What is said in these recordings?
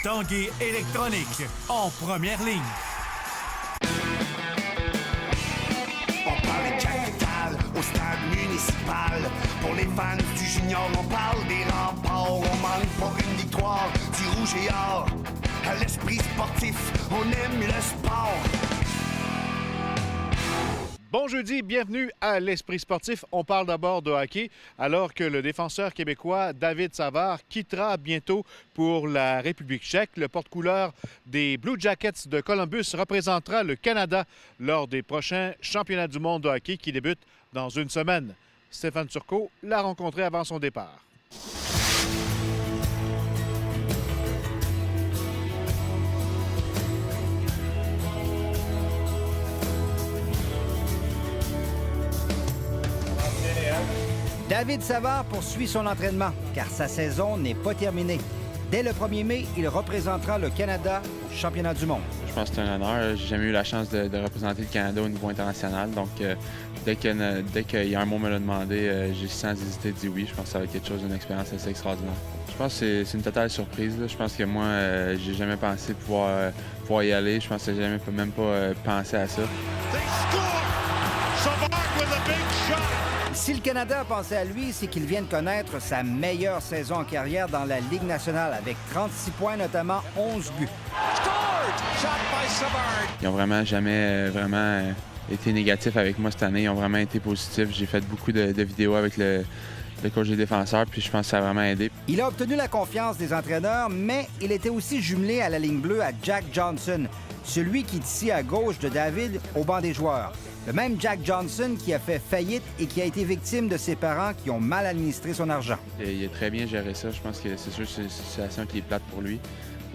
Tanguay électronique, en première ligne. On parle de capitale au stade municipal. Pour les fans du junior, on parle des remparts. On manque pas une victoire du rouge et or. À l'esprit sportif, on aime le sport. Bon jeudi, bienvenue à l'Esprit sportif. On parle d'abord de hockey alors que le défenseur québécois David Savard quittera bientôt pour la République tchèque. Le porte-couleur des Blue Jackets de Columbus représentera le Canada lors des prochains championnats du monde de hockey qui débutent dans une semaine. Stéphane Turcot l'a rencontré avant son départ. David Savard poursuit son entraînement, car sa saison n'est pas terminée. Dès le 1er mai, il représentera le Canada au championnat du monde. Je pense que c'est un honneur. J'ai jamais eu la chance de représenter le Canada au niveau international. Donc, dès qu'il y a un mot me l'a demandé, j'ai sans hésiter dit oui. Je pense que ça va être quelque chose d'une expérience assez extraordinaire. Je pense que c'est une totale surprise. Là. Je pense que moi, j'ai jamais pensé pouvoir y aller. Je pense que j'ai jamais même pas pensé à ça. Si le Canada a pensé à lui, c'est qu'il vient de connaître sa meilleure saison en carrière dans la Ligue nationale, avec 36 points, notamment 11 buts. Ils ont vraiment jamais été négatifs avec moi cette année. Ils ont vraiment été positifs. J'ai fait beaucoup de vidéos avec le coach des défenseurs, puis je pense que ça a vraiment aidé. Il a obtenu la confiance des entraîneurs, mais il était aussi jumelé à la ligne bleue à Jack Johnson, celui qui est ici à gauche de David au banc des joueurs. Le même Jack Johnson qui a fait faillite et qui a été victime de ses parents qui ont mal administré son argent. Il a très bien géré ça. Je pense que c'est sûr que c'est une situation qui est plate pour lui.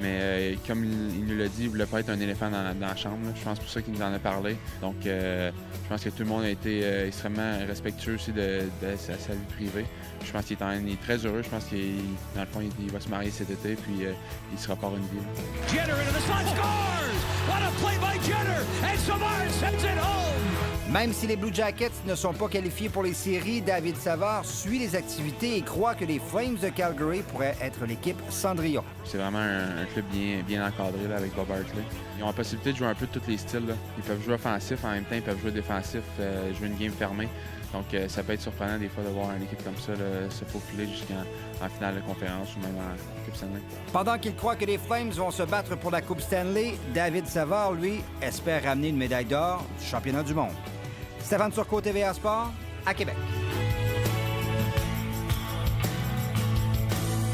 Mais comme il nous l'a dit, il ne voulait pas être un éléphant dans la chambre. Là. Je pense pour ça qu'il nous en a parlé. Donc, je pense que tout le monde a été extrêmement respectueux aussi de sa vie privée. Je pense qu'il est très heureux. Je pense qu'il dans le fond, il va se marier cet été, puis il se repart une vie. Jenner into the slot, scores! What a play by Jenner! And Savard sends it home! Même si les Blue Jackets ne sont pas qualifiés pour les séries, David Savard suit les activités et croit que les Flames de Calgary pourraient être l'équipe Cendrillon. C'est vraiment un club bien encadré là, avec Bob Hartley. Ils ont la possibilité de jouer un peu de tous les styles. Là. Ils peuvent jouer offensif, en même temps ils peuvent jouer défensif, jouer une game fermée. Donc ça peut être surprenant des fois de voir une équipe comme ça là, se faufiler jusqu'en finale de conférence ou même en Coupe Stanley. Pendant qu'il croit que les Flames vont se battre pour la Coupe Stanley, David Savard, lui, espère ramener une médaille d'or du championnat du monde. Stéphane Turcot, TVA Sport, à Québec.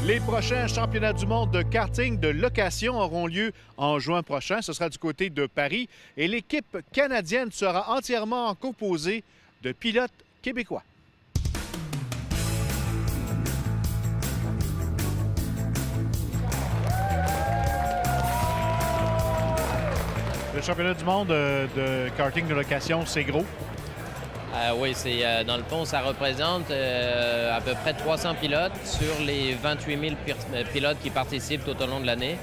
Les prochains championnats du monde de karting de location auront lieu en juin prochain. Ce sera du côté de Paris. Et l'équipe canadienne sera entièrement composée de pilotes québécois. Le championnat du monde de karting de location, c'est gros. Oui, dans le fond, ça représente à peu près 300 pilotes sur les 28 000 pilotes qui participent tout au long de l'année.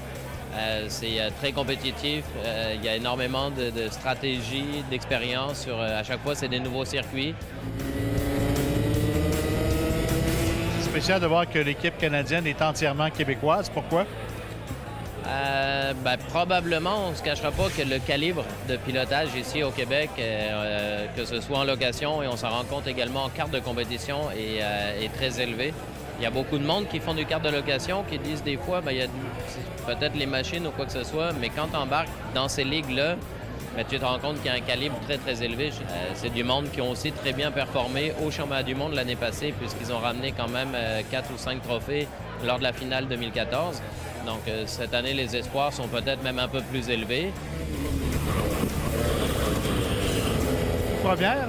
C'est très compétitif. Il y a énormément de stratégies, d'expérience. À chaque fois, c'est des nouveaux circuits. C'est spécial de voir que l'équipe canadienne est entièrement québécoise. Pourquoi? Probablement, on ne se cachera pas que le calibre de pilotage ici au Québec, que ce soit en location et on s'en rend compte également en carte de compétition, est très élevé. Il y a beaucoup de monde qui font du carte de location, qui disent des fois, il y a peut-être les machines ou quoi que ce soit, mais quand tu embarques dans ces ligues-là, tu te rends compte qu'il y a un calibre très, très élevé. C'est du monde qui ont aussi très bien performé au championnat du monde l'année passée, puisqu'ils ont ramené quand même 4 ou 5 trophées lors de la finale 2014. Donc, cette année, les espoirs sont peut-être même un peu plus élevés. Première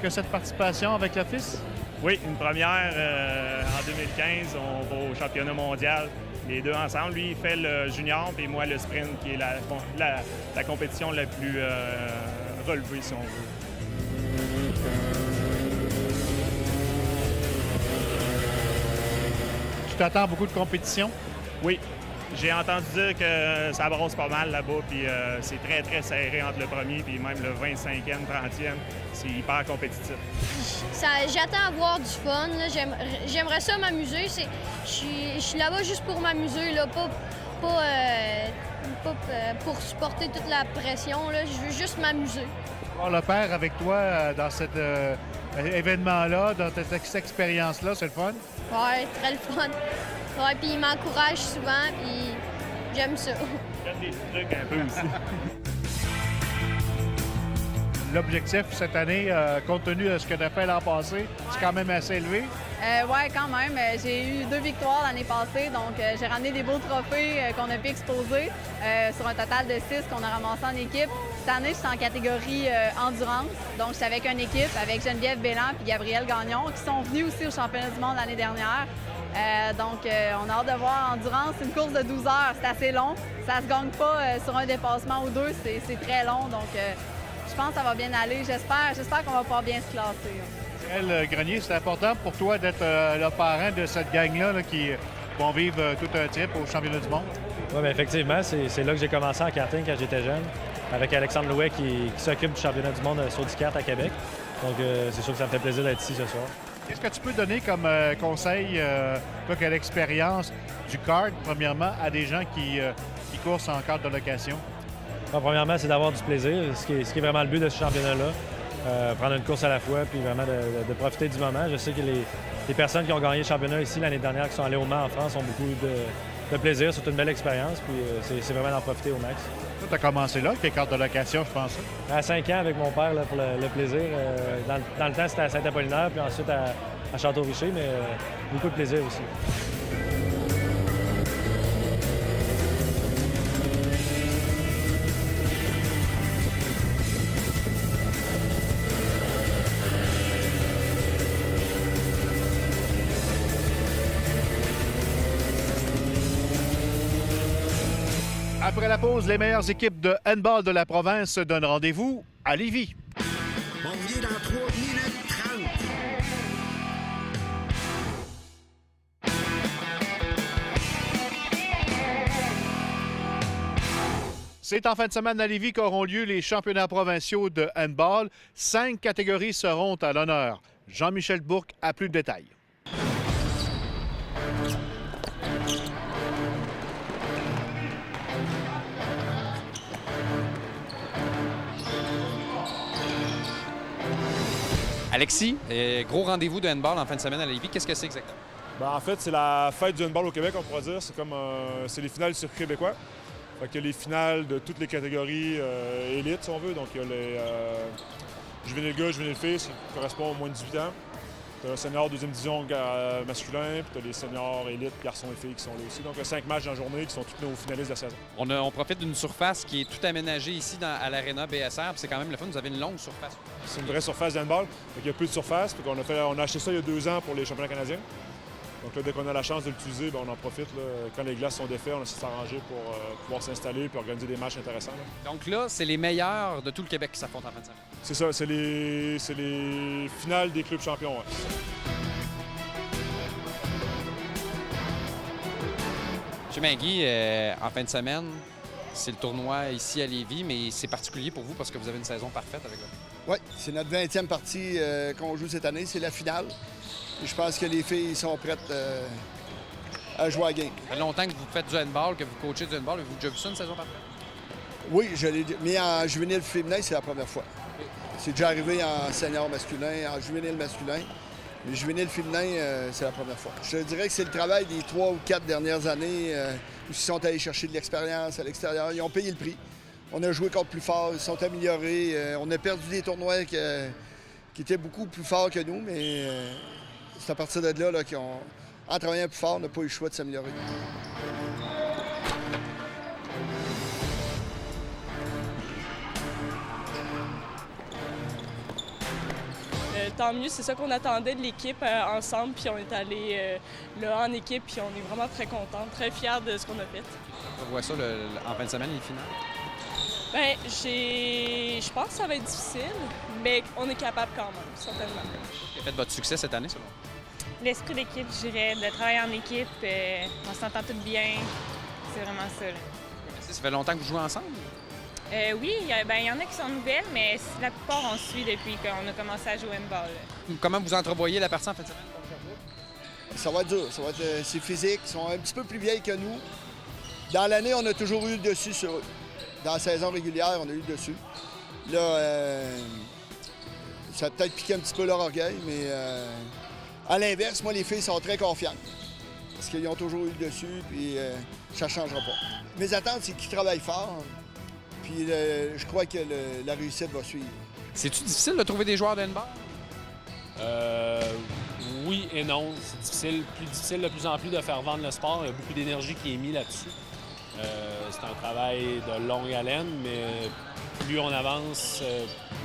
que cette participation avec le fils? Oui, une première en 2015. On va au championnat mondial. Les deux ensemble. Lui, il fait le junior, puis moi, le sprint, qui est la compétition la plus relevée, si on veut. Tu t'attends à beaucoup de compétition? Oui. J'ai entendu dire que ça brosse pas mal là-bas, puis c'est très, très serré entre le premier puis même le 25e, 30e. C'est hyper compétitif. J'attends à avoir du fun. J'aimerais ça m'amuser. Je suis là-bas juste pour m'amuser, pour supporter toute la pression. Là. Je veux juste m'amuser. Avoir le père avec toi dans cet événement-là, dans cette expérience-là, c'est le fun? Ouais, très le fun. Ouais, puis il m'encourage souvent, puis j'aime ça. Donne des petits trucs un peu aussi. L'objectif cette année, compte tenu de ce que tu as fait l'an passé, c'est quand même assez élevé. Oui, quand même. J'ai eu 2 victoires l'année passée, donc j'ai ramené des beaux trophées qu'on a pu exposer sur un total de 6 qu'on a ramassé en équipe. Cette année, je suis en catégorie endurance, donc je suis avec une équipe, avec Geneviève Bélan et Gabrielle Gagnon, qui sont venus aussi au championnat du monde l'année dernière. On a hâte de voir endurance. C'est une course de 12 heures, c'est assez long. Ça se gagne pas sur un dépassement ou deux, c'est très long, donc je pense que ça va bien aller. J'espère qu'on va pouvoir bien se classer. Elle, Grenier, c'est important pour toi d'être le parrain de cette gang-là là, qui vont vivre tout un trip au championnat du monde? Oui, bien effectivement, c'est là que j'ai commencé en karting quand j'étais jeune, avec Alexandre Louet qui s'occupe du championnat du monde sur du kart à Québec. Donc c'est sûr que ça me fait plaisir d'être ici ce soir. Qu'est-ce que tu peux donner comme conseil, toi qui as l'expérience du kart, premièrement, à des gens qui courent en cadre de location? Bon, premièrement, c'est d'avoir du plaisir, ce qui est vraiment le but de ce championnat-là. Prendre une course à la fois, puis vraiment de profiter du moment. Je sais que les personnes qui ont gagné le championnat ici l'année dernière, qui sont allées au Mans en France, ont beaucoup de plaisir. C'est une belle expérience, puis c'est vraiment d'en profiter au max. Tu as commencé là, avec les cartes de location, je pense. À 5 ans avec mon père là, pour le plaisir. Dans le temps, c'était à Saint-Apollinaire, puis ensuite à Château-Richer, mais beaucoup de plaisir aussi. Après la pause, les meilleures équipes de handball de la province se donnent rendez-vous à Lévis. On revient dans 3 minutes 30. C'est en fin de semaine à Lévis qu'auront lieu les championnats provinciaux de handball. 5 catégories seront à l'honneur. Jean-Michel Bourque a plus de détails. Alexis, gros rendez-vous de handball en fin de semaine à Lévis. Qu'est-ce que c'est exactement? Ben, en fait, c'est la fête du handball au Québec, on pourrait dire. C'est comme c'est les finales du circuit québécois. Fait qu'il y a les finales de toutes les catégories élites, si on veut. Donc, il y a les juvéniles gars, juvéniles filles, ça correspond aux moins de 18 ans. Tu as le senior deuxième division masculin, puis tu as les seniors élites, garçons et filles qui sont là aussi. Donc, il y a 5 matchs dans la journée qui sont tous nos finalistes de la saison. On profite d'une surface qui est tout aménagée ici à l'Arena BSR. C'est quand même le fun, vous avez une longue surface. C'est une vraie surface de handball. Il y a peu de surface. On a acheté ça il y a 2 ans pour les championnats canadiens. Donc là, dès qu'on a la chance de l'utiliser, on en profite. Là. Quand les glaces sont défaites, on essaie de s'arranger pour pouvoir s'installer et organiser des matchs intéressants. Là. Donc là, c'est les meilleurs de tout le Québec qui s'affrontent en fin de semaine. C'est ça, c'est les finales des clubs champions. Ouais. M. Magui, en fin de semaine, c'est le tournoi ici à Lévis, mais c'est particulier pour vous parce que vous avez une saison parfaite avec vous. Oui, c'est notre 20e partie qu'on joue cette année. C'est la finale. Et je pense que les filles sont prêtes à jouer à la game. Ça fait longtemps que vous faites du handball, que vous coachez du handball. Avez-vous déjà vu ça, une saison parfaite? Oui, je l'ai dit. Mais en juvénile féminin, c'est la première fois. C'est déjà arrivé en senior masculin, en juvénile masculin. Mais juvénile féminin, c'est la première fois. Je te dirais que c'est le travail des 3 ou 4 dernières années où ils sont allés chercher de l'expérience à l'extérieur. Ils ont payé le prix. On a joué contre plus fort, ils sont améliorés. On a perdu des tournois qui étaient beaucoup plus forts que nous, mais c'est à partir de là qu'en travaillant plus fort, on n'a pas eu le choix de s'améliorer. Tant mieux, c'est ça qu'on attendait de l'équipe ensemble, puis on est allé là en équipe, puis on est vraiment très contents, très fiers de ce qu'on a fait. On voit ça en fin de semaine, les finales? Bien, je pense que ça va être difficile, mais on est capable quand même, certainement. Quel a fait votre succès cette année, selon vous? L'esprit d'équipe, je dirais, de travailler en équipe, on s'entend tous bien, c'est vraiment ça. Là. Ça fait longtemps que vous jouez ensemble? Oui, il y en a qui sont nouvelles, mais la plupart on suit depuis qu'on a commencé à jouer au handball. Comment vous entrevoyez la partie en fin de semaine contre Sherbrooke? Ça va être dur, c'est physique, ils sont un petit peu plus vieilles que nous. Dans l'année, on a toujours eu le dessus sur eux. Dans la saison régulière, on a eu le dessus. Là, ça a peut-être piqué un petit peu leur orgueil, mais à l'inverse, moi, les filles sont très confiantes. Parce qu'ils ont toujours eu le dessus, puis ça ne changera pas. Mes attentes, c'est qu'ils travaillent fort, puis je crois que la réussite va suivre. C'est-tu difficile de trouver des joueurs de handball? Oui et non. C'est difficile, plus difficile de plus en plus de faire vendre le sport. Il y a beaucoup d'énergie qui est mise là-dessus. C'est un travail de longue haleine, mais plus on avance,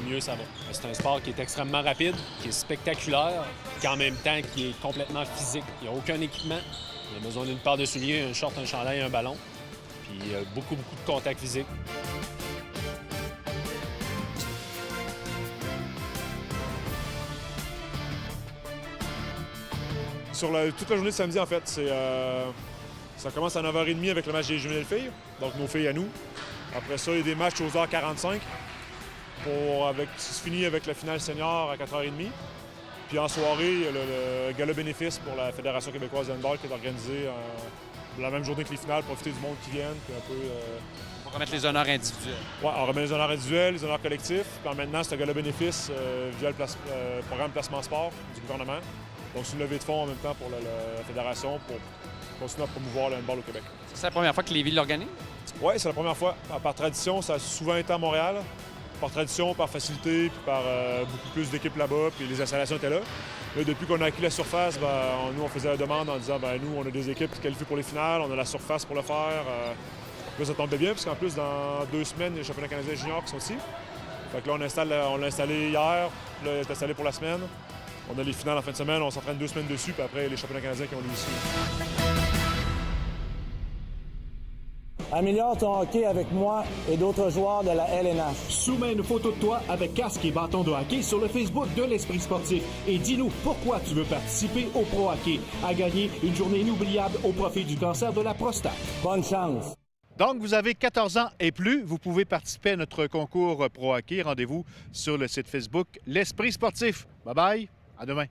mieux ça va. C'est un sport qui est extrêmement rapide, qui est spectaculaire, qui en même temps qui est complètement physique. Il n'y a aucun équipement. Il y a besoin d'une paire de souliers, un short, un chandail, un ballon. Puis beaucoup de contact physique. Sur toute la journée de samedi, en fait, ça commence à 9h30 avec le match des juvéniles filles, donc nos filles à nous. Après ça, il y a des matchs aux heures 45, ça se finit avec la finale senior à 4h30. Puis en soirée, il y a le gala bénéfice pour la Fédération québécoise de handball qui est organisé la même journée que les finales, profiter du monde qui viennent, puis un peu... On va remettre les honneurs individuels. Oui, on remet les honneurs individuels, les honneurs collectifs. Puis maintenant, c'est un gala bénéfice via le programme Placement Sport du gouvernement. Donc, c'est une levée de fonds en même temps pour la Fédération pour continuer à promouvoir le handball au Québec. C'est la première fois que Lévis l'organise? Oui, c'est la première fois. Par tradition, ça a souvent été à Montréal. Par tradition, par facilité, puis par beaucoup plus d'équipes là-bas, puis les installations étaient là. Là, depuis qu'on a acquis la surface, nous, on faisait la demande en disant nous, on a des équipes qui qualifient pour les finales, on a la surface pour le faire. Là, ça tombait bien, parce qu'en plus, dans 2 semaines, il y a le championnat canadien junior qui sont ici. Fait que là, on l'a installé hier, là, il est installé pour la semaine. On a les finales en fin de semaine, on s'entraîne 2 semaines dessus, puis après, les championnats canadiens qui ont lieu ici. Améliore ton hockey avec moi et d'autres joueurs de la LNH. Soumets une photo de toi avec casque et bâton de hockey sur le Facebook de l'Esprit sportif et dis-nous pourquoi tu veux participer au Pro Hockey. À gagner une journée inoubliable au profit du cancer de la prostate. Bonne chance! Donc, vous avez 14 ans et plus, vous pouvez participer à notre concours Pro Hockey. Rendez-vous sur le site Facebook L'Esprit sportif. Bye-bye, à demain.